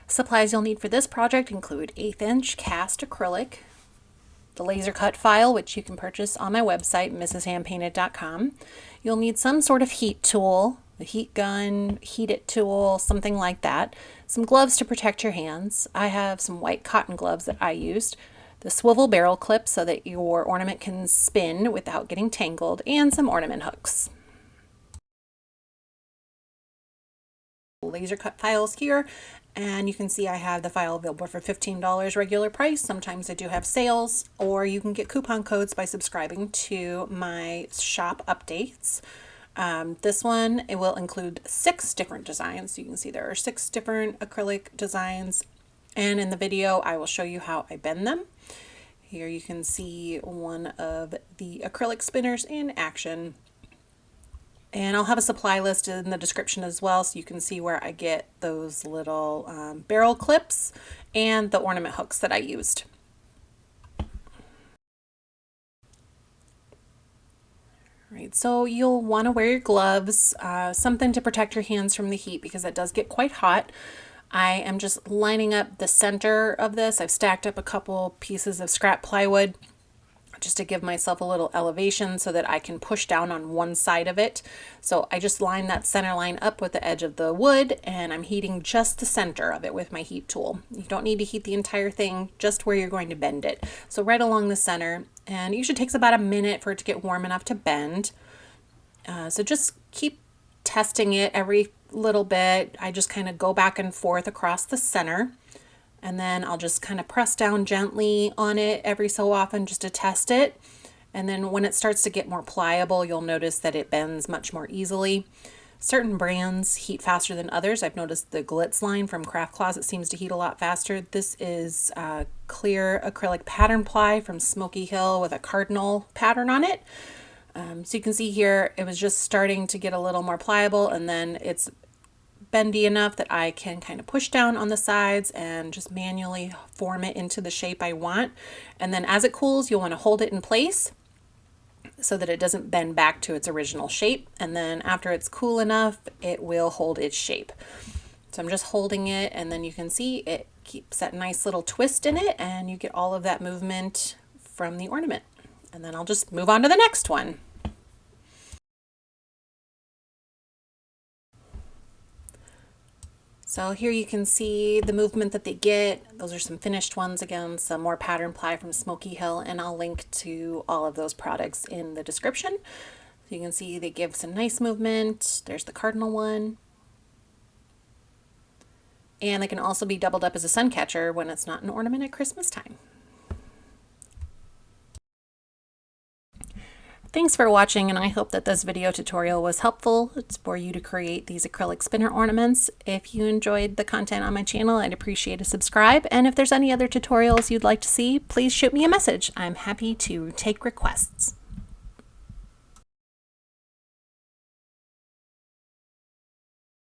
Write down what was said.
Supplies you'll need for this project include 1/8 inch cast acrylic, the laser cut file, which you can purchase on my website, mrshandpainted.com. You'll need some sort of heat tool, a heat gun, heat it tool, something like that. Some gloves to protect your hands. I have some white cotton gloves that I used. The swivel barrel clip so that your ornament can spin without getting tangled, and some ornament hooks. Laser cut files here, and you can see I have the file available for $15 regular price. Sometimes I do have sales, or you can get coupon codes by subscribing to my shop updates. This one, it will include 6 different designs. You can see there are 6 different acrylic designs, and in the video I will show you how I bend them. Here you can see one of the acrylic spinners in action. And I'll have a supply list in the description as well, so you can see where I get those little barrel clips and the ornament hooks that I used. Right, so you'll want to wear your gloves, something to protect your hands from the heat because it does get quite hot. I am just lining up the center of this. I've stacked up a couple pieces of scrap plywood just to give myself a little elevation so that I can push down on one side of it. So I just line that center line up with the edge of the wood, and I'm heating just the center of it with my heat tool. You don't need to heat the entire thing, just where you're going to bend it. So right along the center, and it usually takes about a minute for it to get warm enough to bend. So just keep testing it every little bit. I just kind of go back and forth across the center. And then I'll just kind of press down gently on it every so often just to test it. And then when it starts to get more pliable, you'll notice that it bends much more easily. Certain brands heat faster than others. I've noticed the Glitz line from Craft Closet seems to heat a lot faster. This is clear acrylic pattern ply from Smokey Hill with a cardinal pattern on it. So you can see here, it was just starting to get a little more pliable, and then it's bendy enough that I can kind of push down on the sides and just manually form it into the shape I want. And then as it cools, you'll want to hold it in place so that it doesn't bend back to its original shape. And then after it's cool enough, it will hold its shape. So I'm just holding it, and then you can see it keeps that nice little twist in it, and you get all of that movement from the ornament. And then I'll just move on to the next one. So here you can see the movement that they get. Those are some finished ones, again, some more pattern ply from Smokey Hill, and I'll link to all of those products in the description. So you can see they give some nice movement. There's the cardinal one. And they can also be doubled up as a sun catcher when it's not an ornament at Christmas time. Thanks for watching, and I hope that this video tutorial was helpful. It's for you to create these acrylic spinner ornaments. If you enjoyed the content on my channel, I'd appreciate a subscribe. And if there's any other tutorials you'd like to see, please shoot me a message. I'm happy to take requests.